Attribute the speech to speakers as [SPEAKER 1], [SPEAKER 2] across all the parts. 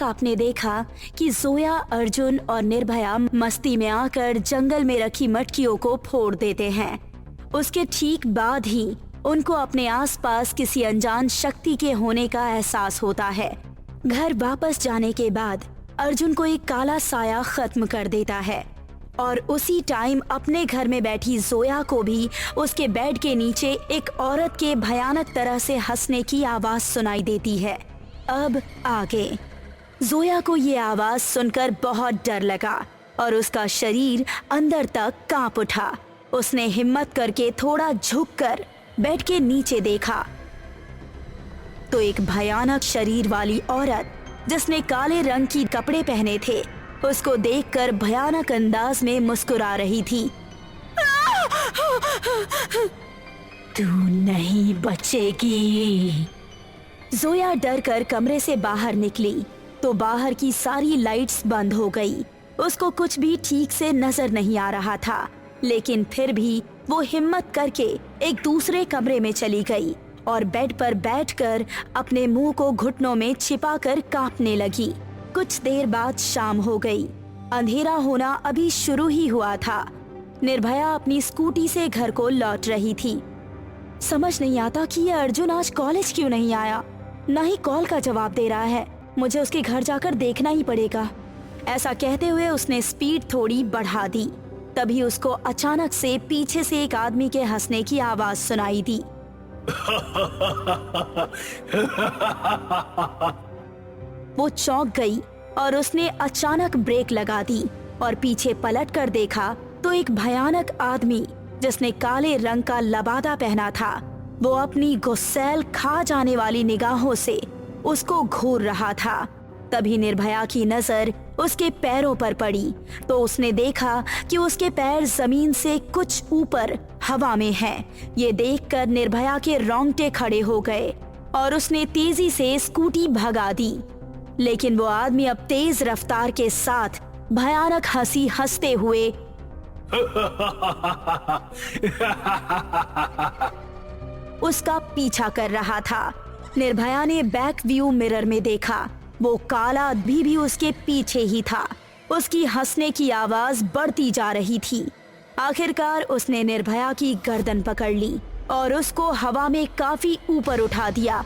[SPEAKER 1] तक आपने देखा कि जोया, अर्जुन और निर्भया मस्ती में आकर जंगल में रखी मटकियों को फोड़ देते हैं। उसके ठीक बाद ही उनको अपने आसपास किसी अनजान शक्ति के होने का एहसास होता है। घर वापस जाने के बाद अर्जुन को एक काला साया खत्म कर देता है और उसी टाइम अपने घर में बैठी जोया को भी उसके बेड के नीचे एक औरत के भयानक तरह से हंसने की आवाज सुनाई देती है। अब आगे। जोया को ये आवाज सुनकर बहुत डर लगा और उसका शरीर अंदर तक कांप उठा। उसने हिम्मत करके थोड़ा झुककर बेड के नीचे देखा तो एक भयानक शरीर वाली औरत जिसने काले रंग की कपड़े पहने थे उसको देखकर भयानक अंदाज में मुस्कुरा रही थी। तू नहीं बचेगी। जोया डर कर कमरे से बाहर निकली तो बाहर की सारी लाइट्स बंद हो गई। उसको कुछ भी ठीक से नजर नहीं आ रहा था, लेकिन फिर भी वो हिम्मत करके एक दूसरे कमरे में चली गई और बेड पर बैठकर अपने मुंह को घुटनों में छिपाकर कांपने लगी। कुछ देर बाद शाम हो गई। अंधेरा होना अभी शुरू ही हुआ था। निर्भया अपनी स्कूटी से घर को लौट रही थी। समझ नहीं आता कि ये अर्जुन आज कॉलेज क्यों नहीं आया, न ही कॉल का जवाब दे रहा है। मुझे उसके घर जाकर देखना ही पड़ेगा। ऐसा कहते हुए उसने स्पीड थोड़ी बढ़ा दी। तभी उसको अचानक से पीछे से एक आदमी के हंसने की आवाज सुनाई दी। वो चौंक गई और उसने अचानक ब्रेक लगा दी और पीछे पलट कर देखा तो एक भयानक आदमी जिसने काले रंग का लबादा पहना था, वो अपनी गुस्सैल खा जाने वाली निगाहों से उसको घूर रहा था। तभी निर्भया की नजर उसके पैरों पर पड़ी तो उसने देखा कि उसके पैर जमीन से कुछ ऊपर हवा में हैं। ये देखकर निर्भया के रोंगटे खड़े हो गए और उसने तेजी से स्कूटी भगा दी। लेकिन वो आदमी अब तेज रफ्तार के साथ भयानक हंसी हंसते हुए उसका पीछा कर रहा था। निर्भया ने बैक व्यू मिरर में देखा, वो काला आदमी भी उसके पीछे ही था। उसकी हंसने की आवाज बढ़ती जा रही थी। आखिरकार उसने निर्भया की गर्दन पकड़ ली और उसको हवा में काफी ऊपर उठा दिया।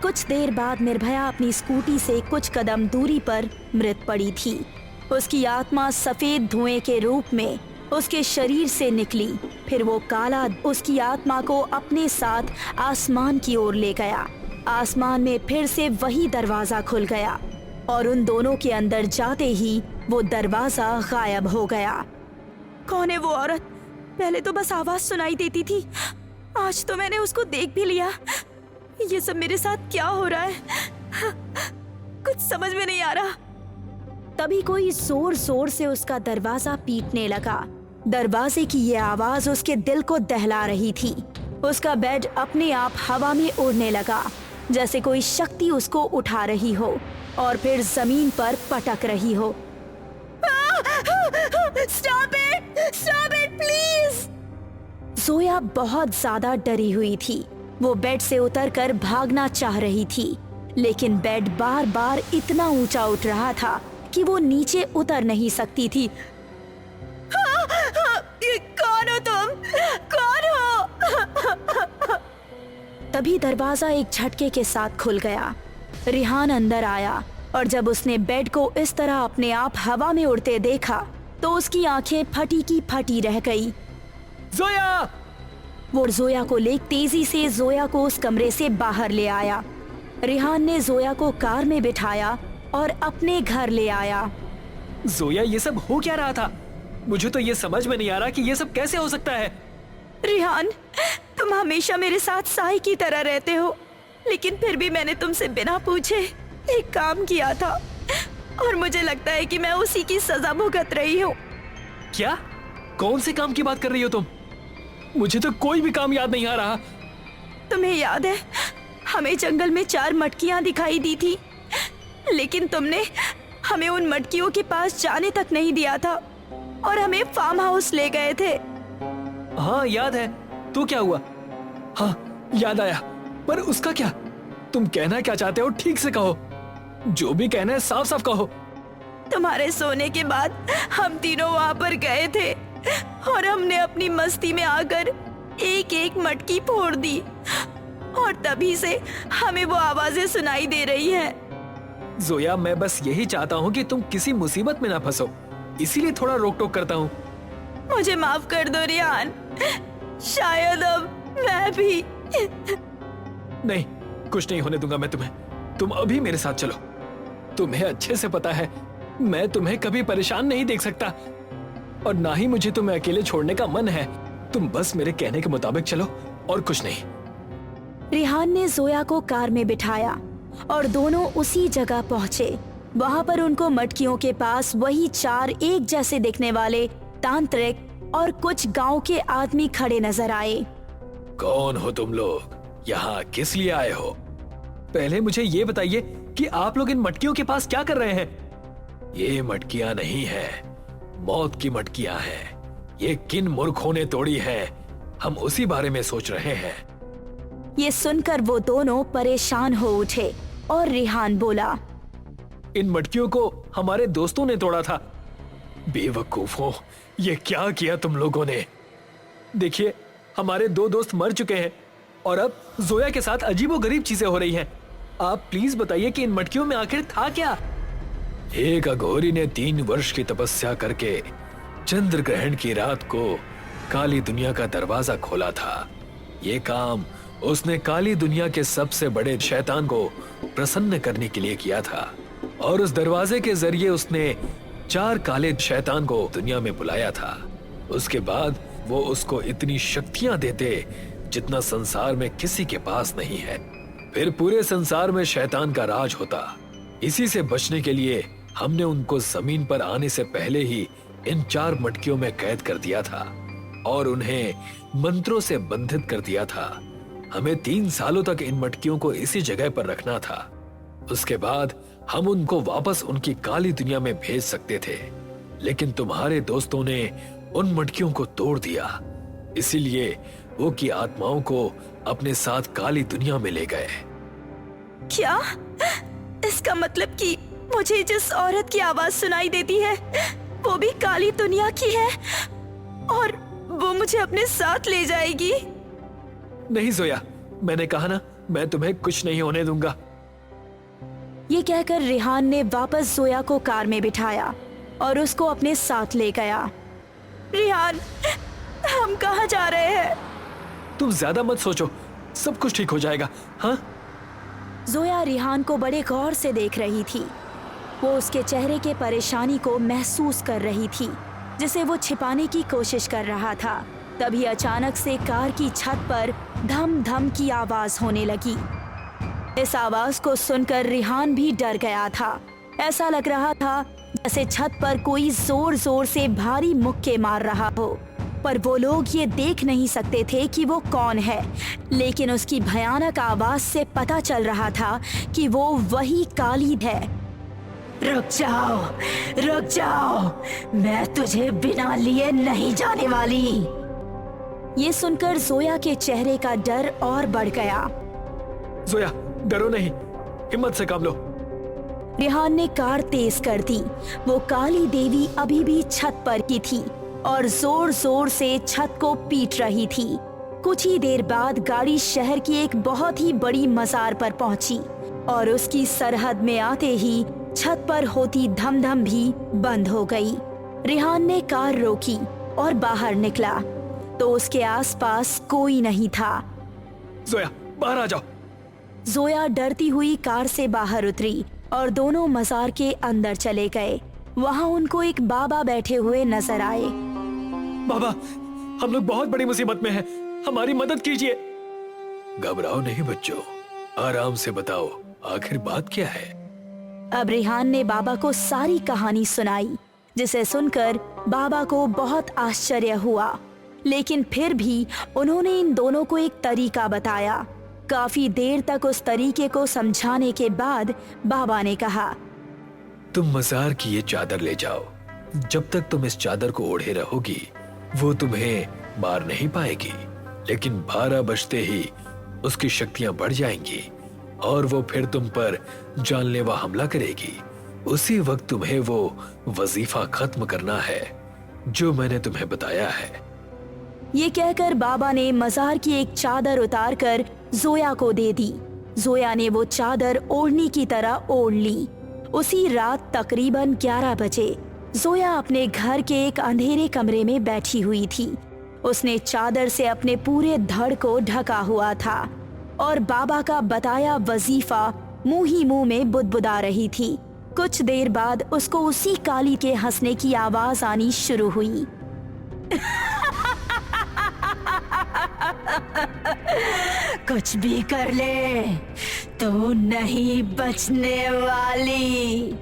[SPEAKER 1] कुछ देर बाद निर्भया अपनी स्कूटी से कुछ कदम दूरी पर मृत पड़ी थी। उसकी आत्मा सफेद धुएं के रूप में उसके शरीर से निकली। फिर वो काला उसकी आत्मा को अपने साथ आसमान की ओर ले गया। आसमान में फिर से वही दरवाजा खुल गया और उन दोनों के अंदर जाते ही वो दरवाजा गायब हो गया। कौन है वो औरत? पहले तो बस आवाज सुनाई देती थी, आज तो मैंने उसको देख भी लिया। ये सब मेरे साथ क्या हो रहा है? कुछ समझ में नहीं आ रहा। तभी कोई जोर जोर से उसका दरवाजा पीटने लगा। दरवाजे की ये आवाज उसके दिल को दहला रही थी। उसका बेड अपने आप हवा में उड़ने लगा, जैसे कोई शक्ति उसको उठा रही हो और फिर जमीन पर पटक रही हो। Stop it, please! जोया बहुत ज्यादा डरी हुई थी। वो बेड से उतरकर भागना चाह रही थी, लेकिन बेड बार बार इतना ऊंचा उठ रहा था कि वो नीचे उतर नहीं सकती थी। कौन हो तुम? कौन हो? तभी दरवाजा एक झटके के साथ खुल गया। रिहान अंदर आया और जब उसने बेड को इस तरह अपने आप हवा में उड़ते देखा तो उसकी आंखें फटी की फटी रह गई।
[SPEAKER 2] जोया!
[SPEAKER 1] वो जोया को ले तेजी से जोया को उस कमरे से बाहर ले आया। रिहान ने जोया को कार में बिठाया और अपने घर ले आया।
[SPEAKER 2] जोया, ये सब हो क्या रहा था? मुझे तो ये समझ में नहीं आ रहा कि ये सब कैसे हो सकता है।
[SPEAKER 1] रिहान, तुम हमेशा मेरे साथ साई की तरह रहते हो, लेकिन फिर भी मैंने तुमसे बिना पूछे एक काम किया था और मुझे लगता है कि मैं उसी की सजा भुगत रही हूँ।
[SPEAKER 2] क्या? कौन से काम की बात कर रही हो तुम? मुझे तो कोई भी काम याद नहीं आ रहा।
[SPEAKER 1] तुम्हें याद है, हमें जंगल में 4 मटकियाँ दिखाई दी थी, लेकिन तुमने हमें उन मटकियों के पास जाने तक नहीं दिया था और हमें फार्म हाउस ले गए थे।
[SPEAKER 2] हाँ याद है। तो क्या हुआ? हाँ याद आया, पर उसका क्या? तुम कहना क्या चाहते हो ठीक से कहो। जो भी कहना है साफ साफ कहो।
[SPEAKER 1] तुम्हारे सोने के बाद हम तीनों वहाँ पर गए थे और हमने अपनी मस्ती में आकर एक एक मटकी फोड़ दी और तभी से हमें वो आवाजें सुनाई दे रही हैं।
[SPEAKER 2] जोया, मैं बस यही चाहता हूँ कि तुम किसी मुसीबत में ना फंसो, इसीलिए थोड़ा रोक टोक करता हूँ।
[SPEAKER 1] मुझे माफ कर दो रिहान, शायद अब मैं भी।
[SPEAKER 2] नहीं, कुछ नहीं होने दूंगा मैं तुम्हें। तुम अभी मेरे साथ चलो। तुम्हें अच्छे से पता है मैं तुम्हें कभी परेशान नहीं देख सकता और ना ही मुझे तुम्हें अकेले छोड़ने का मन है। तुम बस मेरे कहने के मुताबिक चलो और कुछ नहीं।
[SPEAKER 1] रिहान ने जोया को कार में बिठाया और दोनों उसी जगह पहुंचे। वहां पर उनको मटकियों के पास वही 4 एक जैसे दिखने वाले तांत्रिक और कुछ गांव के आदमी खड़े नजर आए।
[SPEAKER 2] कौन हो तुम लोग? यहाँ किस लिए आए हो? पहले मुझे ये बताइए कि आप लोग इन मटकियों के पास क्या कर रहे हैं? ये मटकियां नहीं है, मौत की मटकियां हैं। ये किन मूर्खों ने तोड़ी है, हम उसी बारे में सोच रहे हैं।
[SPEAKER 1] ये सुनकर वो दोनों परेशान हो उठे और रिहान बोला,
[SPEAKER 2] इन मटकियों को हमारे दोस्तों ने तोड़ा था। बेवकूफों, ये क्या किया तुम लोगों ने? देखिए, हमारे 2 दोस्त मर चुके हैं और अब जोया के साथ अजीबोगरीब चीजें हो रही हैं। आप प्लीज बताइए कि इन मटकियों में आखिर था क्या? एक अघोरी ने 3 वर्ष की तपस्या करके चंद्र ग्रहण की रात को काली दुनिया का दरवाजा खोला था। ये काम उसने काली दुनिया के सबसे बड़े शैतान को प्रसन्न करने के लिए किया था और उस दरवाजे के जरिए उसने 4 काले शैतान को दुनिया में बुलाया था। उसके बाद वो उसको इतनी शक्तियां देते जितना संसार में किसी के पास नहीं है। फिर पूरे संसार में शैतान का राज होता। इसी से बचने के लिए हमने उनको जमीन पर आने से पहले ही इन 4 मटकियों में कैद कर दिया था और उन्हें मंत्रों से बंधित कर दिया था। हमें 3 सालों तक इन मटकियों को इसी जगह पर रखना था। उसके बाद हम उनको वापस उनकी काली दुनिया में भेज सकते थे, लेकिन तुम्हारे दोस्तों ने उन मटकियों को तोड़ दिया। इसीलिए वो की आत्माओं को अपने साथ काली दुनिया में ले गए।
[SPEAKER 1] क्या? इसका मतलब कि मुझे जिस औरत की आवाज सुनाई देती है वो भी काली दुनिया की है और वो मुझे अपने साथ ले जाएगी?
[SPEAKER 2] नहीं जोया, मैंने कहा ना, मैं तुम्हें कुछ नहीं होने दूंगा।
[SPEAKER 1] ये कहकर रिहान ने वापस जोया को कार में बिठाया और उसको अपने साथ ले गया। रिहान, हम कहाँ जा रहे हैं?
[SPEAKER 2] तुम ज्यादा मत सोचो, सब कुछ ठीक हो जाएगा। हाँ?
[SPEAKER 1] जोया रिहान को बड़े गौर से देख रही थी। वो उसके चेहरे के परेशानी को महसूस कर रही थी जिसे वो छिपाने की कोशिश कर रहा था। तभी अचानक से कार की छत पर धम धम की आवाज होने लगी। इस आवाज को सुनकर रिहान भी डर गया था। ऐसा लग रहा था जैसे छत पर कोई जोर जोर से भारी मुक्के मार रहा हो, पर वो लोग ये देख नहीं सकते थे कि वो कौन है। लेकिन उसकी भयानक आवाज से पता चल रहा था कि वो वही काली है। रुक जाओ, मैं तुझे बिना लिए नहीं जाने वाली। ये सुनकर जोया के चेहरे का डर और बढ़ गया।
[SPEAKER 2] जोया, डरो नहीं, हिम्मत से काम लो।
[SPEAKER 1] रिहान ने कार तेज कर दी। वो काली देवी अभी भी छत पर ही थी और जोर जोर से छत को पीट रही थी। कुछ ही देर बाद गाड़ी शहर की एक बहुत ही बड़ी मजार पर पहुंची और उसकी सरहद में आते ही छत पर होती धमधम भी बंद हो गई। रिहान ने कार रोकी और बाहर निकला तो उसके आसपास कोई नहीं था।
[SPEAKER 2] जोया, बाहर आ जाओ।
[SPEAKER 1] जोया डरती हुई कार से बाहर उतरी और दोनों मजार के अंदर चले गए। वहाँ उनको एक बाबा बैठे हुए नजर आए।
[SPEAKER 2] बाबा, हम लोग बहुत बड़ी मुसीबत में हैं, हमारी मदद कीजिए। घबराओ नहीं बच्चों, आराम से बताओ आखिर बात क्या है।
[SPEAKER 1] अब रिहान ने बाबा को सारी कहानी सुनाई, जिसे सुनकर बाबा को बहुत आश्चर्य हुआ। लेकिन फिर भी उन्होंने इन दोनों को एक तरीका बताया। काफी देर तक उस तरीके को समझाने के बाद बाबा ने कहा,
[SPEAKER 2] तुम मजार की ये चादर ले जाओ। जब तक तुम इस चादर को ओढ़े रहोगी वो तुम्हें मार नहीं पाएगी, लेकिन 12 बजते ही उसकी शक्तियां बढ़ जाएंगी और वो फिर तुम पर जानलेवा हमला करेगी। उसी वक्त तुम्हें वो वजीफा खत्म करना है जो मैंने तुम्हें बताया है।
[SPEAKER 1] ये कहकर बाबा ने मजार की एक चादर उतारकर जोया को दे दी। जोया ने वो चादर ओढ़नी की तरह ओढ़ ली। उसी रात तकरीबन 11 बजे जोया अपने घर के एक अंधेरे कमरे में बैठी हुई थी। उसने चादर से अपने पूरे धड़ को ढका हुआ था और बाबा का बताया वजीफा मुंह ही मुंह में बुदबुदा रही थी। कुछ देर बाद उसको उसी काली के हंसने की आवाज आनी शुरू हुई। कुछ भी कर ले, तू नहीं बचने वाली।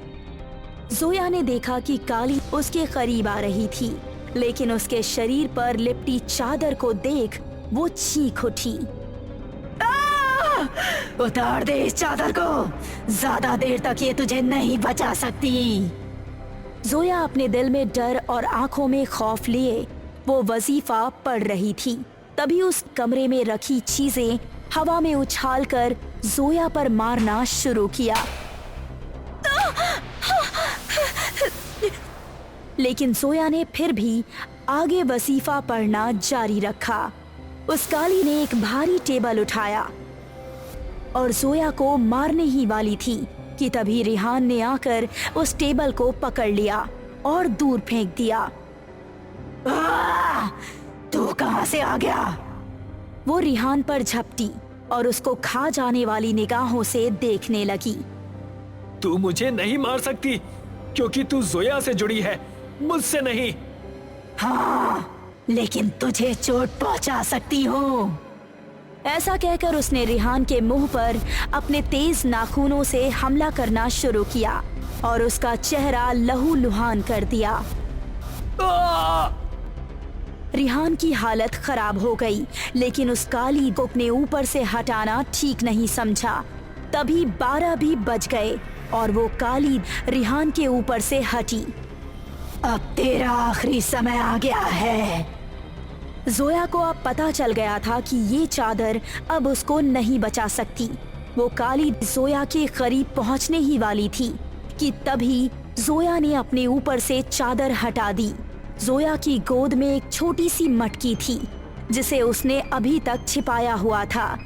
[SPEAKER 1] जोया ने देखा कि काली उसके करीब आ रही थी, लेकिन उसके शरीर पर लिपटी चादर को देख वो चीख उठी। उतार दे इस चादर को, ज्यादा देर तक ये तुझे नहीं बचा सकती। जोया अपने दिल में डर और आंखों में खौफ लिए वो वजीफा पढ़ रही थी। तभी उस कमरे में रखी चीजें हवा में उछालकर जोया पर मारना शुरू किया। लेकिन जोया ने फिर भी आगे वजीफा पढ़ना जारी रखा। उस काली ने एक भारी टेबल उठाया और जोया को मारने ही वाली थी कि तभी रिहान ने आकर उस टेबल को पकड़ लिया और दूर फेंक दिया। तू कहां से आ गया? वो रिहान पर झपटी और उसको खा जाने वाली निगाहों से देखने लगी।
[SPEAKER 2] तू मुझे नहीं मार सकती क्योंकि तू जोया से जुड़ी है, मुझसे नहीं।
[SPEAKER 1] हाँ, लेकिन तुझे चोट पहुंचा सकती हूँ। ऐसा कहकर उसने रिहान के मुंह पर अपने तेज नाखूनों से हमला करना शुरू किया और उसका चेहरा लहूलुहान कर दिया। रिहान की हालत खराब हो गई, लेकिन उस काली को अपने ऊपर से हटाना ठीक नहीं समझा। तभी 12 भी बज गए और वो काली रिहान के ऊपर से हटी। अब तेरा आखिरी समय आ गया है। जोया को अब पता चल गया था कि ये चादर अब उसको नहीं बचा सकती। वो काली जोया के करीब पहुंचने ही वाली थी कि तभी जोया ने अपने ऊपर से चादर हटा दी। जोया की गोद में एक छोटी सी मटकी थी जिसे उसने अभी तक छिपाया हुआ था।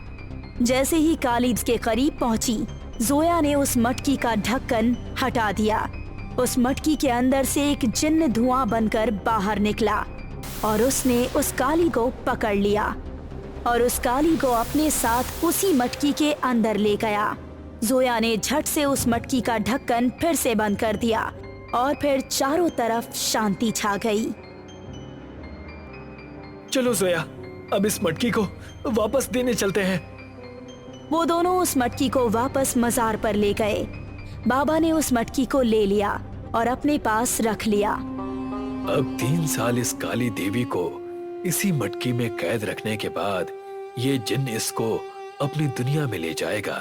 [SPEAKER 1] जैसे ही काली के करीब पहुंची, जोया ने उस मटकी का ढक्कन हटा दिया। उस मटकी के अंदर से एक जिन्न धुआं बनकर बाहर निकला और उसने उस काली को पकड़ लिया और उस काली को अपने साथ उसी मटकी के अंदर ले गया। जोया ने झट से उस मटकी का ढक्कन फिर से बंद कर दिया और फिर चारों तरफ शांति छा गई।
[SPEAKER 2] चलो जोया, अब इस मटकी को वापस देने चलते हैं।
[SPEAKER 1] वो दोनों उस मटकी को वापस मजार पर ले गए। बाबा ने उस मटकी को ले लिया और अपने पास रख लिया।
[SPEAKER 2] अब 3 साल इस काली देवी को इसी मटकी में कैद रखने के बाद ये जिन्न इसको अपनी दुनिया में ले जाएगा।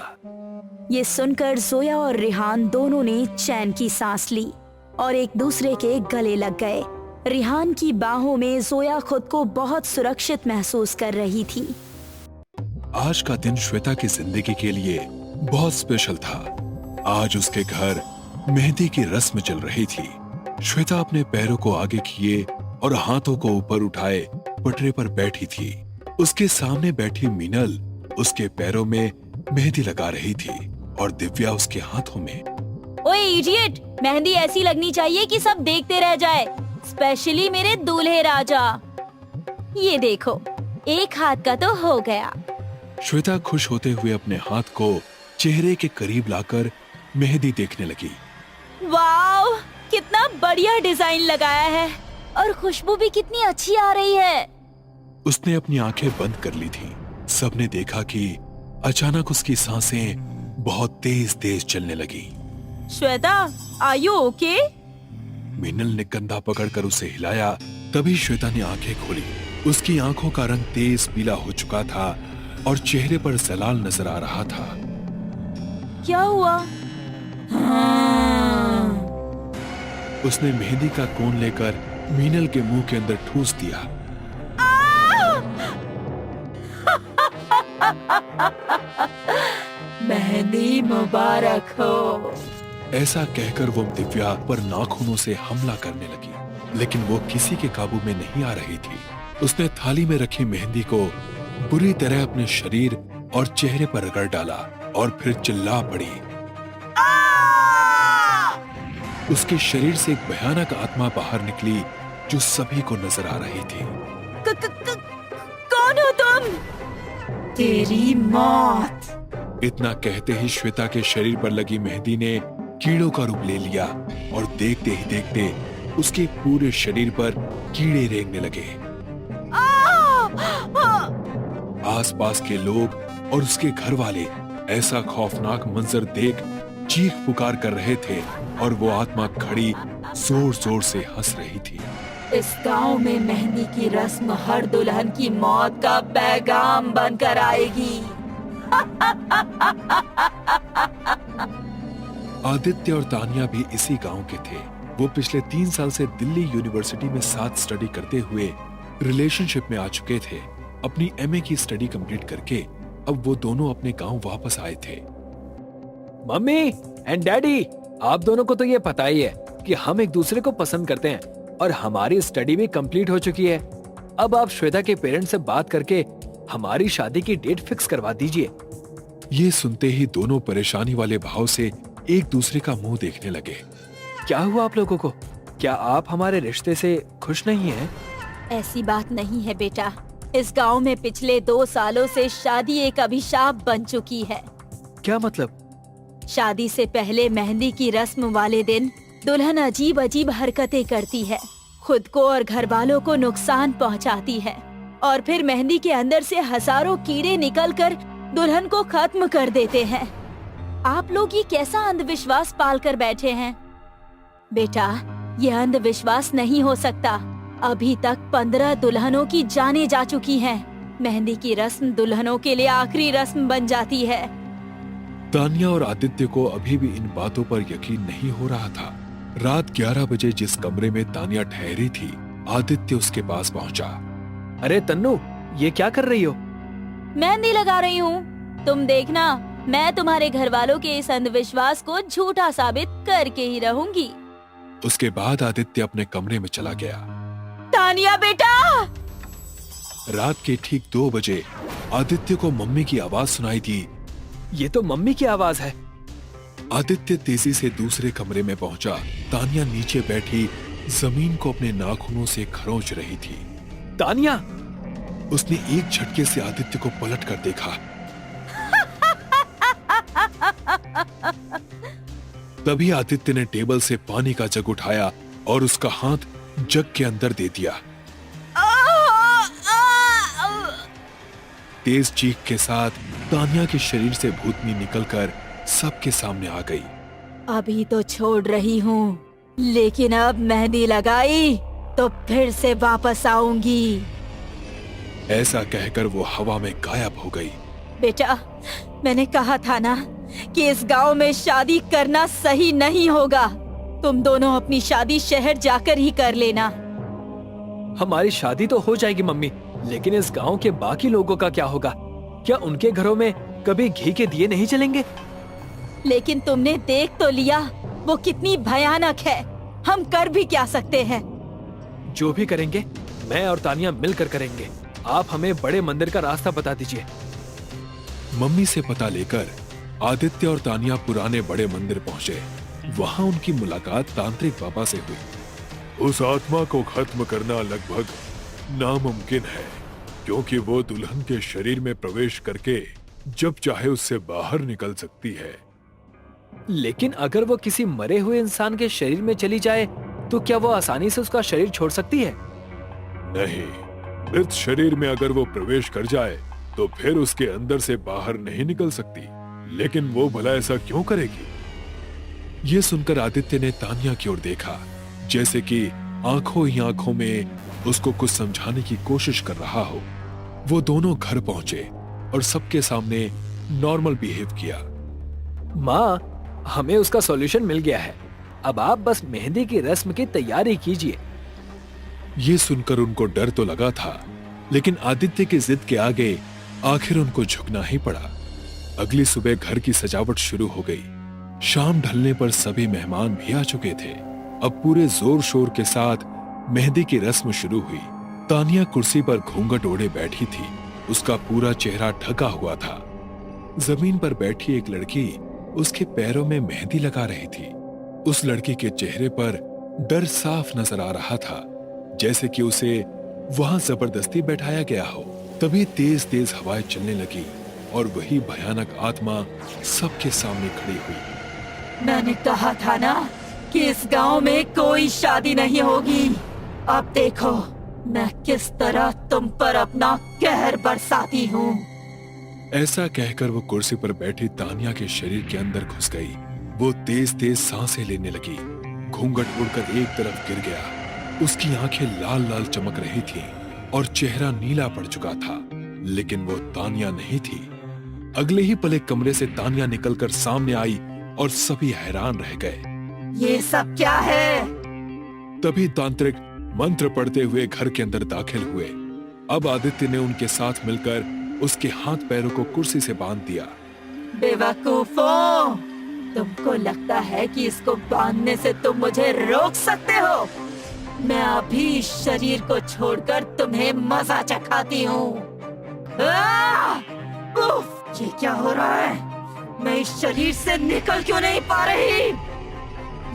[SPEAKER 1] ये सुनकर जोया और रिहान दोनों ने चैन की सांस ली और एक दूसरे के गले लग गए। रिहान की बाहों में जोया खुद को बहुत सुरक्षित महसूस कर रही थी।
[SPEAKER 3] आज का दिन श्वेता की जिंदगी के लिए बहुत स्पेशल था। आज उसके घर मेहंदी की रस्म चल रही थी। श्वेता अपने पैरों को आगे किए और हाथों को ऊपर उठाए पटरे पर बैठी थी। उसके सामने बैठी मीनल उसके पैरों में मेहंदी लगा रही थी और दिव्या उसके हाथों में।
[SPEAKER 1] ओए इडियट, मेहंदी ऐसी लगनी चाहिए कि सब देखते रह जाए, स्पेशली मेरे दूल्हे राजा। ये देखो, एक हाथ का तो हो गया।
[SPEAKER 3] श्वेता खुश होते हुए अपने हाथ को चेहरे के करीब लाकर मेहंदी देखने लगी।
[SPEAKER 1] वाव, कितना बढ़िया डिजाइन लगाया है और खुशबू भी कितनी अच्छी आ रही है।
[SPEAKER 3] उसने अपनी आंखें बंद कर ली थी। सबने देखा कि अचानक उसकी सांसें बहुत तेज तेज चलने लगी।
[SPEAKER 1] Shweta, are you okay?
[SPEAKER 3] Meenal ने कंधा पकड़कर उसे हिलाया। तभी श्वेता ने आंखें खोली। उसकी आंखों का रंग तेज पीला हो चुका था और चेहरे पर जलाल नजर आ रहा था।
[SPEAKER 1] क्या हुआ?
[SPEAKER 3] उसने मेहंदी का कोन लेकर मीनल के मुंह के अंदर ठूस दिया।
[SPEAKER 1] मेहंदी मुबारक हो।
[SPEAKER 3] ऐसा कहकर वो दिव्या पर नाखूनों से हमला करने लगी, लेकिन वो किसी के काबू में नहीं आ रही थी। उसने थाली में रखी मेहंदी को बुरी तरह अपने शरीर और चेहरे पर रगड़ डाला और फिर चिल्ला पड़ी। उसके शरीर से एक भयानक आत्मा बाहर निकली जो सभी को नजर आ रही थी।
[SPEAKER 1] कौन हो तुम? तेरी मौत।
[SPEAKER 3] इतना कहते ही श्वेता के शरीर पर लगी मेहंदी ने कीड़ों का रूप ले लिया और देखते ही देखते उसके पूरे शरीर पर कीड़े रेंगने लगे। आसपास के लोग और उसके घर वाले ऐसा खौफनाक मंजर देख चीख पुकार कर रहे थे और वो आत्मा खड़ी जोर जोर से हंस रही थी।
[SPEAKER 1] इस गांव में मेहंदी की रस्म हर दुल्हन की मौत का पैगाम बनकर आएगी।
[SPEAKER 3] आदित्य और तानिया भी इसी गांव के थे। वो पिछले 3 साल से दिल्ली यूनिवर्सिटी में साथ स्टडी करते हुए रिलेशनशिप में आ चुके थे। अपनी एमए की स्टडी कंप्लीट करके अब वो दोनों अपने गांव वापस आए थे।
[SPEAKER 2] मम्मी एंड डैडी, आप दोनों को तो ये पता ही है कि हम एक दूसरे को पसंद करते हैं और हमारी स्टडी भी कंप्लीट हो चुकी है। अब आप श्वेता के पेरेंट्स से बात करके हमारी शादी की डेट फिक्स करवा दीजिए।
[SPEAKER 3] ये सुनते ही दोनों परेशानी वाले भाव से एक दूसरे का मुंह देखने लगे।
[SPEAKER 2] क्या हुआ आप लोगों को? क्या आप हमारे रिश्ते से खुश नहीं हैं?
[SPEAKER 1] ऐसी बात नहीं है बेटा। इस गांव में पिछले 2 सालों से शादी एक अभिशाप बन चुकी है।
[SPEAKER 2] क्या मतलब?
[SPEAKER 1] शादी से पहले मेहंदी की रस्म वाले दिन दुल्हन अजीब अजीब हरकतें करती है, खुद को और घर वालों को नुकसान पहुंचाती है और फिर मेहंदी के अंदर से हजारों कीड़े निकलकर दुल्हन को खत्म कर देते हैं। आप लोग ये कैसा अंधविश्वास पाल कर बैठे हैं? बेटा, ये अंधविश्वास नहीं हो सकता। अभी तक 15 दुल्हनों की जानें जा चुकी हैं। मेहंदी की रस्म दुल्हनों के लिए आखिरी रस्म बन जाती है।
[SPEAKER 3] तानिया और आदित्य को अभी भी इन बातों पर यकीन नहीं हो रहा था। रात 11 बजे जिस कमरे में तानिया ठहरी थी, आदित्य उसके पास पहुंचा।
[SPEAKER 2] अरे तन्नू, ये क्या कर रही हो?
[SPEAKER 1] मेहंदी लगा रही हूँ। तुम देखना, मैं तुम्हारे घर वालों के इस अंधविश्वास को झूठा साबित करके ही रहूंगी।
[SPEAKER 3] उसके बाद आदित्य अपने कमरे में चला गया।
[SPEAKER 1] तानिया बेटा!
[SPEAKER 3] रात के ठीक 2 बजे आदित्य को मम्मी की आवाज सुनाई दी।
[SPEAKER 2] ये तो मम्मी की आवाज है।
[SPEAKER 3] आदित्य तेजी से दूसरे कमरे में पहुंचा। तानिया नीचे बैठी जमीन को अपने नाखूनों से खरोंच रही थी।
[SPEAKER 2] तानिया!
[SPEAKER 3] उसने एक झटके से आदित्य को पलट कर देखा। तभी आदित्य ने टेबल से पानी का जग उठाया और उसका हाथ जग के अंदर दे दिया। तेज चीख के साथ तानिया के शरीर से भूतनी निकलकर सबके सामने आ गई।
[SPEAKER 1] अभी तो छोड़ रही हूँ, लेकिन अब मेहंदी लगाई तो फिर से वापस आऊंगी।
[SPEAKER 3] ऐसा कहकर वो हवा में गायब हो गई।
[SPEAKER 1] बेटा, मैंने कहा था ना कि इस गांव में शादी करना सही नहीं होगा। तुम दोनों अपनी शादी शहर जाकर ही कर लेना।
[SPEAKER 2] हमारी शादी तो हो जाएगी मम्मी, लेकिन इस गांव के बाकी लोगों का क्या होगा? क्या उनके घरों में कभी घी के दिए नहीं जलेंगे?
[SPEAKER 1] लेकिन तुमने देख तो लिया वो कितनी भयानक है। हम कर भी क्या सकते हैं?
[SPEAKER 2] जो भी करेंगे मैं और तानिया मिलकर करेंगे। आप हमें बड़े मंदिर का रास्ता बता दीजिए।
[SPEAKER 3] मम्मी से पता लेकर आदित्य और तानिया पुराने बड़े मंदिर पहुंचे। वहां उनकी मुलाकात तांत्रिक बाबा से हुई। उस आत्मा को खत्म करना लगभग नामुमकिन है, क्योंकि वो दुल्हन के शरीर में प्रवेश करके जब चाहे उससे बाहर निकल सकती है।
[SPEAKER 2] लेकिन अगर वो किसी मरे हुए इंसान के शरीर में चली जाए तो क्या वो आसानी से उसका शरीर छोड़ सकती है?
[SPEAKER 3] नहीं, मृत शरीर में अगर वो प्रवेश कर जाए तो फिर उसके अंदर से बाहर नहीं निकल सकती। लेकिन वो भला ऐसा क्यों करेगी? ये सुनकर आदित्य ने तानिया की ओर देखा, जैसे कि आंखों ही आंखों में उसको कुछ समझाने की कोशिश कर रहा हो। वो दोनों घर पहुंचे और सबके सामने नॉर्मल बिहेव किया।
[SPEAKER 2] माँ, हमें उसका सॉल्यूशन मिल गया है। अब आप बस मेहंदी की रस्म की तैयारी कीजिए।
[SPEAKER 3] ये सुनकर उनको डर तो लगा था, लेकिन आदित्य की जिद के आगे आखिर उनको झुकना ही पड़ा। अगली सुबह घर की सजावट शुरू हो गई। शाम ढलने पर सभी मेहमान भी आ चुके थे। अब पूरे जोर शोर के साथ मेहंदी की रस्म शुरू हुई। तानिया कुर्सी पर घूंघट ओढ़े बैठी थी। उसका पूरा चेहरा ढका हुआ था। जमीन पर बैठी एक लड़की उसके पैरों में मेहंदी लगा रही थी। उस लड़की के चेहरे पर डर साफ नजर आ रहा था, जैसे कि उसे वहां जबरदस्ती बैठाया गया हो। तभी तेज तेज हवाएं चलने लगी और वही भयानक आत्मा सबके सामने खड़ी हुई।
[SPEAKER 1] मैंने कहा था ना कि इस गांव में कोई शादी नहीं होगी। अब देखो मैं किस तरह तुम पर अपना कहर बरसाती हूँ।
[SPEAKER 3] ऐसा कहकर वो कुर्सी पर बैठी तानिया के शरीर के अंदर घुस गई। वो तेज तेज सांसें लेने लगी। घूंघट उड़कर एक तरफ गिर गया। उसकी आंखें लाल लाल चमक रही थीं और चेहरा नीला पड़ चुका था, लेकिन वो तानिया नहीं थी। अगले ही पल एक कमरे से तानिया निकलकर सामने आई और सभी हैरान रह गए।
[SPEAKER 1] ये सब क्या है?
[SPEAKER 3] तभी तांत्रिक मंत्र पढ़ते हुए घर के अंदर दाखिल हुए। अब आदित्य ने उनके साथ मिलकर उसके हाथ पैरों को कुर्सी से बांध दिया।
[SPEAKER 1] बेवकूफों, तुमको लगता है कि इसको बांधने से तुम मुझे रोक सकते हो? मैं अभी इस शरीर को छोड़कर तुम्हें मजा चखाती हूँ। ये क्या हो रहा है? मैं इस शरीर से निकल क्यों नहीं पा रही?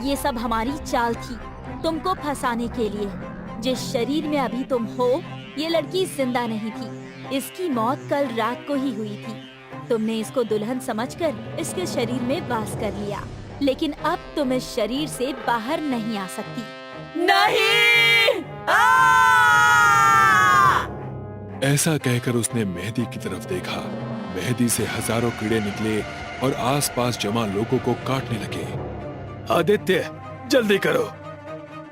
[SPEAKER 4] ये सब हमारी चाल थी, तुमको फंसाने के लिए। जिस शरीर में अभी तुम हो, ये लड़की जिंदा नहीं थी। इसकी मौत कल रात को ही हुई थी। तुमने इसको दुल्हन समझकर इसके शरीर में वास कर लिया, लेकिन अब तुम इस शरीर से बाहर नहीं आ सकती।
[SPEAKER 1] नहीं!
[SPEAKER 3] ऐसा कहकर उसने मेहंदी की तरफ देखा। मेहंदी से हजारों कीड़े निकले और आसपास जमा लोगों को काटने लगे।
[SPEAKER 2] आदित्य, जल्दी करो।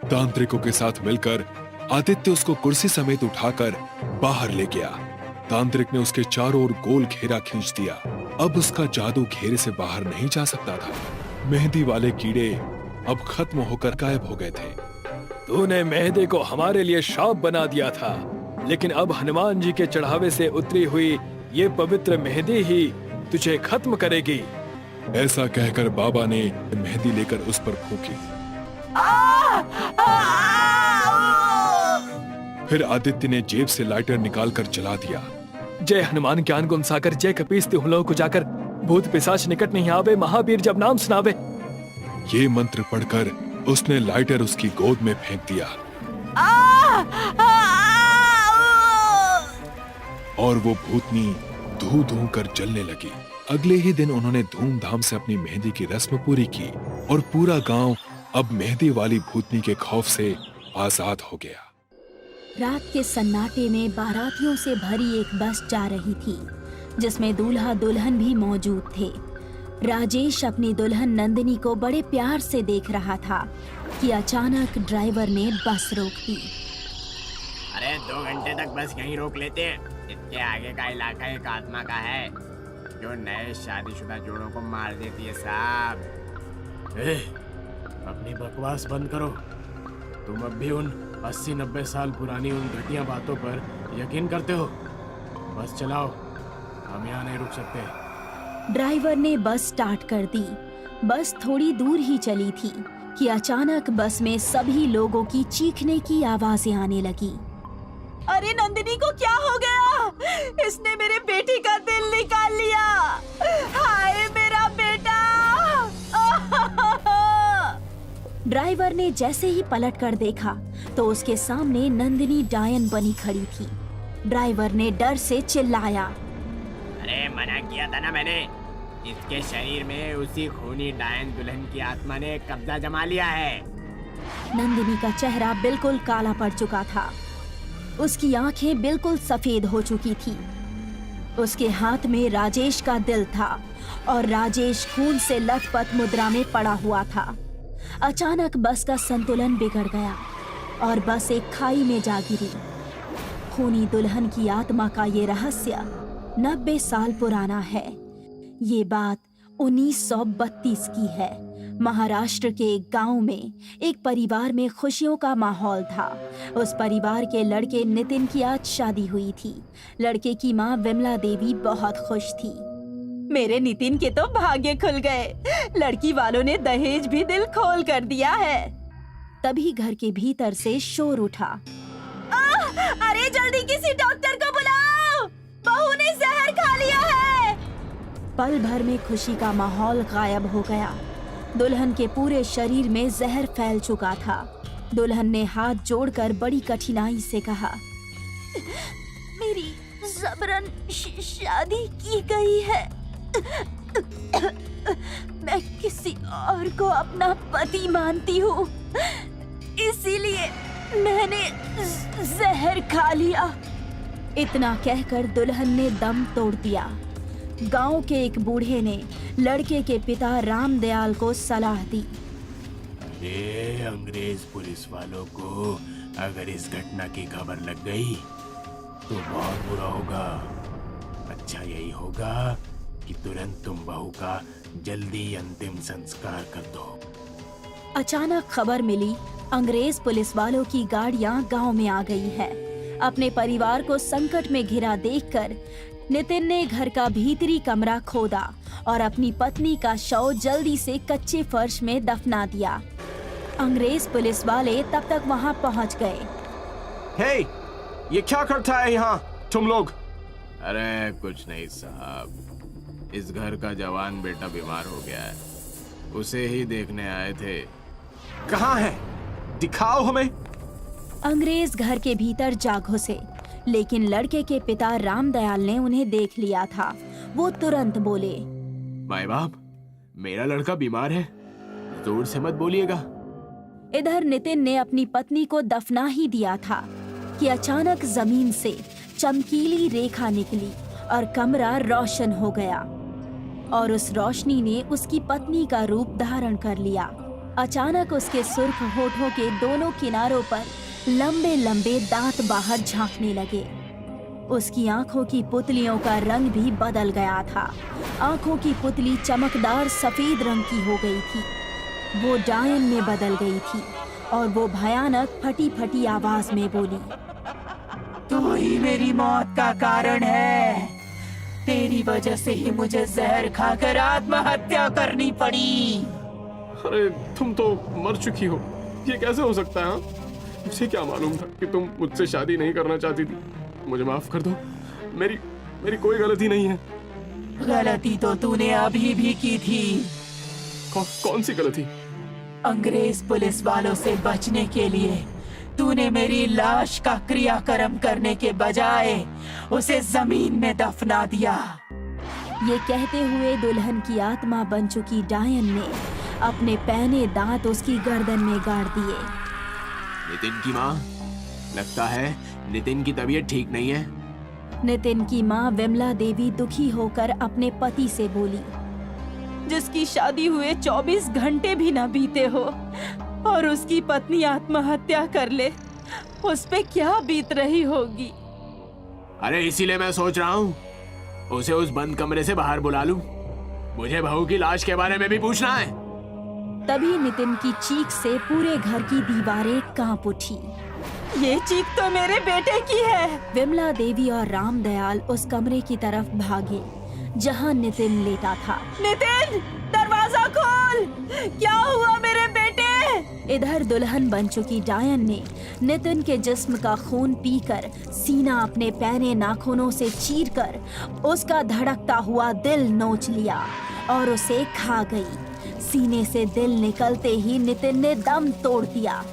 [SPEAKER 3] तांत्रिकों के साथ मिलकर आदित्य उसको कुर्सी समेत उठाकर बाहर ले गया। तांत्रिक ने उसके चारों ओर गोल घेरा खींच दिया। अब उसका जादू घेरे से बाहर नहीं जा सकता था। मेहंदी वाले कीड़े अब खत्म होकर गायब हो गए थे।
[SPEAKER 2] तूने मेहंदी को हमारे लिए श्राप बना दिया था, लेकिन अब हनुमान जी के चढ़ावे से उतरी हुई ये पवित्र मेहंदी ही तुझे खत्म करेगी।
[SPEAKER 3] ऐसा कहकर बाबा ने मेहंदी लेकर उस पर फूंकी। फिर आदित्य ने जेब से लाइटर निकालकर जला दिया।
[SPEAKER 2] जय हनुमान ज्ञान गुण सागर, जय कपीस तिहुँ लोक उजागर, भूत पिशाच निकट नहीं आवे, महावीर जब नाम सुनावे।
[SPEAKER 3] ये मंत्र पढ़कर उसने लाइटर उसकी गोद में फेंक दिया और वो भूतनी धू धू कर जलने लगी। अगले ही दिन उन्होंने धूमधाम से अपनी मेहंदी की रस्म पूरी की और पूरा गांव अब मेहंदी वाली भूतनी के खौफ से आजाद हो गया।
[SPEAKER 4] रात के सन्नाटे में बारातियों से भरी एक बस जा रही थी, जिसमें दूल्हा दुल्हन भी मौजूद थे। राजेश अपनी दुल्हन नंदिनी को बड़े प्यार से देख रहा था कि अचानक ड्राइवर ने बस रोक दी।
[SPEAKER 5] अरे 2 घंटे तक बस यहीं रोक लेते हैं। इसके आगे का इलाका एक आत्मा का है जो नए शादीशुदा जोड़ों को मार देती है साहब।
[SPEAKER 6] अपनी बकवास बंद करो। तुम अब भी उन 80-90 साल पुरानी उन घटिया बातों पर यकीन करते हो। बस चलाओ, हम यहाँ नहीं रुक सकते।
[SPEAKER 4] ड्राइवर ने बस स्टार्ट कर दी। बस थोड़ी दूर ही चली थी कि अचानक बस में सभी लोगों की चीखने की आवाजें आने लगी।
[SPEAKER 1] अरे नंदिनी को क्या हो गया? इसने मेरे बेटी का दिल निकाल लिया। हाय मेरा बेटा!
[SPEAKER 4] ड्राइवर ने जैसे ही पलट कर देखा तो उसके सामने नंदिनी डायन बनी खड़ी थी। ड्राइवर ने डर से चिल्लाया,
[SPEAKER 5] अरे मना किया था ना मैंने। इसके शरीर में उसी खूनी डायन दुल्हन की आत्मा ने कब्जा जमा लिया है।
[SPEAKER 4] नंदिनी का चेहरा बिल्कुल काला पड़ चुका था। उसकी आंखें बिल्कुल सफेद हो चुकी थी। उसके हाथ में राजेश का दिल था और राजेश खून से लथपथ मुद्रा में पड़ा हुआ था। अचानक बस का संतुलन बिगड़ गया और बस एक खाई में जा गिरी। खूनी दुल्हन की आत्मा का ये रहस्य 90 साल पुराना है। ये बात 1932 की है। महाराष्ट्र के एक गांव में एक परिवार में खुशियों का माहौल था। उस परिवार के लड़के नितिन की आज शादी हुई थी। लड़के की माँ विमला देवी बहुत खुश थी। मेरे नितिन के तो भाग्य खुल गए, लड़की वालों ने दहेज भी दिल खोल कर दिया है। तभी घर के भीतर से शोर उठा। अरे जल्दी किसी डॉक्टर को बुलाओ, बहू ने जहर खा लिया है। पल भर में खुशी का माहौल गायब हो गया। दुल्हन के पूरे शरीर में जहर फैल चुका था। दुल्हन ने हाथ जोड़कर बड़ी कठिनाई से कहा, मेरी जबरन शादी की गई है। मैं किसी और को अपना पति मानती हूँ, इसीलिए मैंने जहर खा लिया। इतना कहकर दुल्हन ने दम तोड़ दिया। गांव के एक बूढ़े ने लड़के के पिता रामदयाल को सलाह दी।
[SPEAKER 6] ये अंग्रेज पुलिस वालों को अगर इस घटना की खबर लग गई तो बहुत बुरा होगा। अच्छा यही होगा कि तुरंत तुम बहू का जल्दी अंतिम संस्कार कर दो।
[SPEAKER 4] अचानक खबर मिली, अंग्रेज पुलिस वालों की गाड़ियां गांव में आ गई है। अपने परिवार को संकट में घिरा देखकर नितिन ने घर का भीतरी कमरा खोदा और अपनी पत्नी का शव जल्दी से कच्चे फर्श में दफना दिया। अंग्रेज पुलिस वाले तब तक वहां पहुंच गए।
[SPEAKER 6] हे, ये क्या करता है यहाँ तुम लोग? अरे कुछ नहीं साहब, इस घर का जवान बेटा बीमार हो गया है, उसे ही देखने आए थे। कहाँ है? दिखाओ हमें।
[SPEAKER 4] अंग्रेज घर के भीतर जा घुसे, लेकिन लड़के के पिता रामदयाल ने उन्हें देख लिया था। वो तुरंत बोले,
[SPEAKER 6] माए बाप, मेरा लड़का बीमार है, जोर से मत बोलिएगा।
[SPEAKER 4] इधर नितिन ने अपनी पत्नी को दफना ही दिया था कि अचानक जमीन से चमकीली रेखा निकली और कमरा रोशन हो गया और उस रोशनी ने उसकी पत्नी का रूप धारण कर लिया। अचानक उसके सुर्ख होठों के दोनों किनारों पर लंबे लंबे दांत बाहर झांकने लगे। उसकी आंखों की पुतलियों का रंग भी बदल गया था। आंखों की पुतली चमकदार सफेद रंग की हो गई थी। वो डायन में बदल गई थी और वो भयानक फटी फटी आवाज में बोली,
[SPEAKER 7] तू ही मेरी मौत का कारण है। तेरी वजह से ही मुझे जहर खाकर आत्महत्या करनी पड़ी।
[SPEAKER 6] अरे तुम तो मर चुकी हो, ये कैसे हो सकता है? हाँ? मुझे क्या मालूम था कि तुम मुझसे शादी नहीं करना चाहती थी। मुझे माफ कर दो, मेरी कोई गलती नहीं है।
[SPEAKER 7] गलती तो तूने अभी भी की थी।
[SPEAKER 6] कौन सी गलती?
[SPEAKER 7] अंग्रेज पुलिस वालों से बचने के लिए तूने मेरी लाश का क्रियाकर्म करने के बजाय उसे जमीन में दफना दिया।
[SPEAKER 4] ये कहते हुए दुल्हन की आत्मा बन चुकी डायन ने अपने पैने दांत उसकी गर्दन में गाड़ दिए।
[SPEAKER 6] नितिन की माँ, लगता है नितिन की तबीयत ठीक नहीं है।
[SPEAKER 4] नितिन की माँ विमला देवी दुखी होकर अपने पति से बोली,
[SPEAKER 7] जिसकी शादी हुए 24 घंटे भी न बीते हो और उसकी पत्नी आत्महत्या कर ले, उस पे क्या बीत रही होगी।
[SPEAKER 6] अरे इसीलिए मैं सोच रहा हूँ उसे उस बंद कमरे से बाहर बुला लूं। मुझे बहू की लाश के बारे में भी पूछना है।
[SPEAKER 4] तभी नितिन की चीख से पूरे घर की दीवारें कांप उठी।
[SPEAKER 7] ये चीख तो मेरे बेटे की है।
[SPEAKER 4] विमला देवी और रामदयाल उस कमरे की तरफ भागे जहां नितिन लेटा था।
[SPEAKER 7] नितिन, दरवाजा खोल, क्या हुआ मेरे बेटे?
[SPEAKER 4] इधर दुल्हन बन चुकी डायन ने नितिन के जिस्म का खून पीकर सीना अपने पैने नाखूनों से चीरकर उसका धड़कता हुआ दिल नोच लिया और उसे खा गई। सीने से दिल निकलते ही नितिन ने दम तोड़ दिया।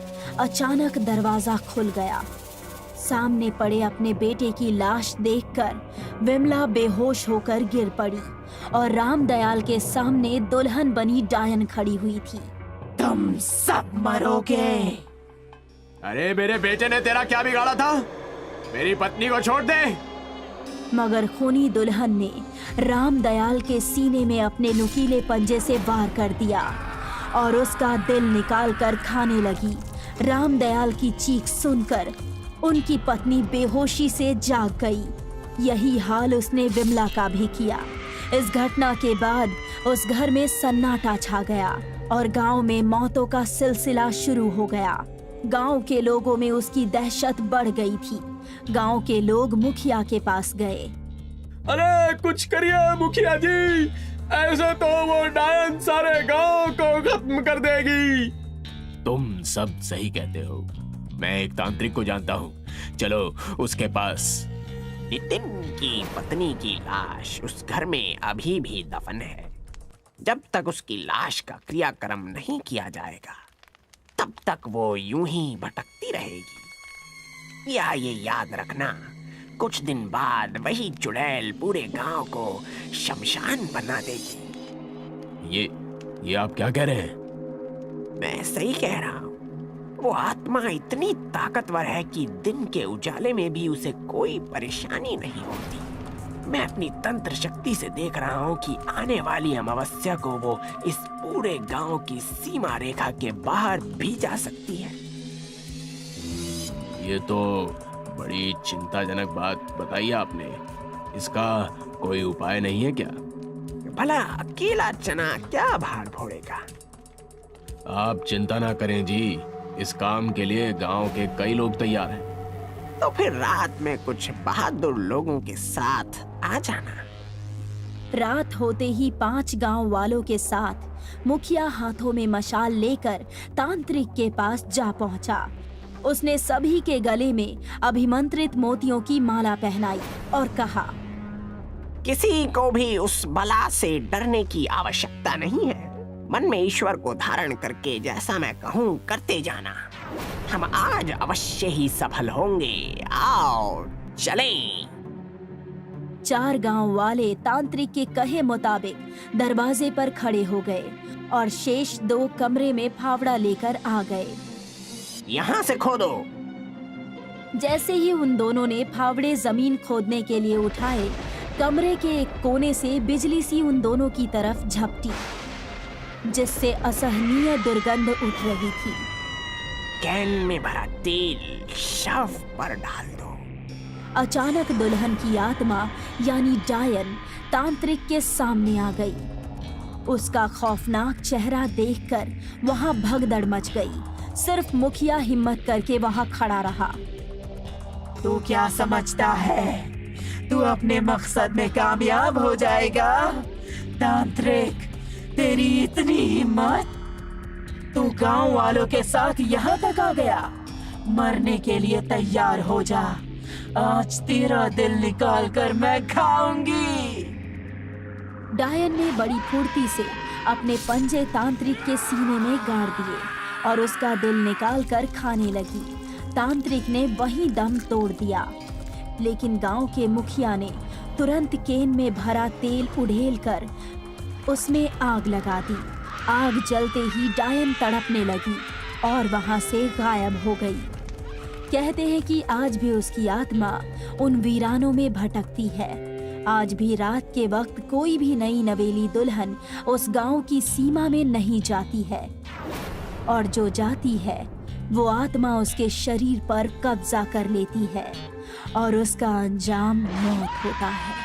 [SPEAKER 4] अचानक दरवाजा खुल गया। सामने पड़े अपने बेटे की लाश देखकर विमला बेहोश होकर गिर पड़ी और रामदयाल के सामने दुल्हन बनी डायन खड़ी हुई थी।
[SPEAKER 7] तुम सब मरोगे।
[SPEAKER 6] अरे मेरे बेटे ने तेरा क्या बिगाड़ा था? मेरी पत्नी को छोड़ दे।
[SPEAKER 4] मगर खूनी दुल्हन ने रामदयाल के सीने में अपने नुकीले पंजे से वार कर दिया और उसका दिल निकालकर खाने लगी। रामदयाल की चीख सुनकर उनकी पत्नी बेहोशी से जाग गई। यही हाल उसने विमला का भी किया। इस घटना के बाद उस घर में सन्नाटा छा गया। और गांव में मौतों का सिलसिला शुरू हो गया। गांव के लोगों में उसकी दहशत बढ़ गई थी। गांव के लोग मुखिया के पास गए।
[SPEAKER 6] अरे कुछ करिए मुखिया जी, ऐसे तो वो डायन सारे गांव को खत्म कर देगी। तुम सब सही कहते हो, मैं एक तांत्रिक को जानता हूँ, चलो उसके पास।
[SPEAKER 5] नितिन की पत्नी की लाश उस घर में अभी भी दफन है। जब तक उसकी लाश का क्रियाक्रम नहीं किया जाएगा तब तक वो यूं ही भटकती रहेगी। या ये याद रखना, कुछ दिन बाद वही चुड़ैल पूरे गांव को शमशान बना देगी।
[SPEAKER 6] ये आप क्या कह रहे हैं?
[SPEAKER 5] मैं सही कह रहा हूँ। वो आत्मा इतनी ताकतवर है कि दिन के उजाले में भी उसे कोई परेशानी नहीं होती। मैं अपनी तंत्र शक्ति से देख रहा हूँ कि आने वाली अमावस्या को वो इस पूरे गांव की सीमा रेखा के बाहर भी जा सकती है।
[SPEAKER 6] ये तो बड़ी चिंताजनक बात बताई आपने। इसका कोई उपाय नहीं है क्या?
[SPEAKER 5] भला अकेला चना क्या भार फोड़ेगा?
[SPEAKER 6] आप चिंता ना करें जी, इस काम के लिए गांव के कई लोग तैयार हैं।
[SPEAKER 5] तो फिर रात में कुछ बहादुर लोगों के साथ आ जाना।
[SPEAKER 4] रात होते ही 5 गांव वालों के साथ मुखिया हाथों में मशाल लेकर तांत्रिक के पास जा पहुंचा। उसने सभी के गले में अभिमंत्रित मोतियों की माला पहनाई और कहा,
[SPEAKER 5] किसी को भी उस बला से डरने की आवश्यकता नहीं है। मन में ईश्वर को धारण करके जैसा मैं कहूँ करते जाना। हम आज अवश्य ही सफल होंगे। आओ चलें।
[SPEAKER 4] 4 गांव वाले तांत्रिक के कहे मुताबिक दरवाजे पर खड़े हो गए और शेष 2 कमरे में फावड़ा लेकर आ गए।
[SPEAKER 5] यहाँ से खोदो।
[SPEAKER 4] जैसे ही उन दोनों ने फावड़े जमीन खोदने के लिए उठाए, कमरे के एक कोने से बिजली सी उन दोनों की तरफ झपटी, जिससे असहनीय दुर्गंध उठ रही थी।
[SPEAKER 5] कैन में भरा तेल शव पर डाल दो।
[SPEAKER 4] अचानक दुल्हन की आत्मा यानी डायन तांत्रिक के सामने आ गई। उसका खौफनाक चेहरा देखकर वहां भगदड़ मच गई। सिर्फ मुखिया हिम्मत करके वहां खड़ा रहा।
[SPEAKER 7] तू क्या समझता है? तू अपने मकसद में कामयाब हो जाएगा? तांत्रिक, तेरी इतनी हिम्मत? तू गांव वालों के साथ यहाँ तक आ गया? मरने के लिए तैयार हो जा। आज तेरा दिल निकाल कर मैं खाऊंगी।
[SPEAKER 4] डायन ने बड़ी फुर्ती से अपने पंजे तांत्रिक के सीने में गाड़ दिए और उसका दिल निकाल कर खाने लगी। तांत्रिक ने वहीं दम तोड़ दिया, लेकिन गांव के मुखिया ने तुरंत केन में भरा तेल उड़ेल कर उसमें आग लगा दी। आग जलते ही डायन तड़पने लगी और वहां से गायब हो गई। कहते हैं कि आज भी उसकी आत्मा उन वीरानों में भटकती है। आज भी रात के वक्त कोई भी नई नवेली दुल्हन उस गांव की सीमा में नहीं जाती है, और जो जाती है वो आत्मा उसके शरीर पर कब्जा कर लेती है और उसका अंजाम मौत होता है।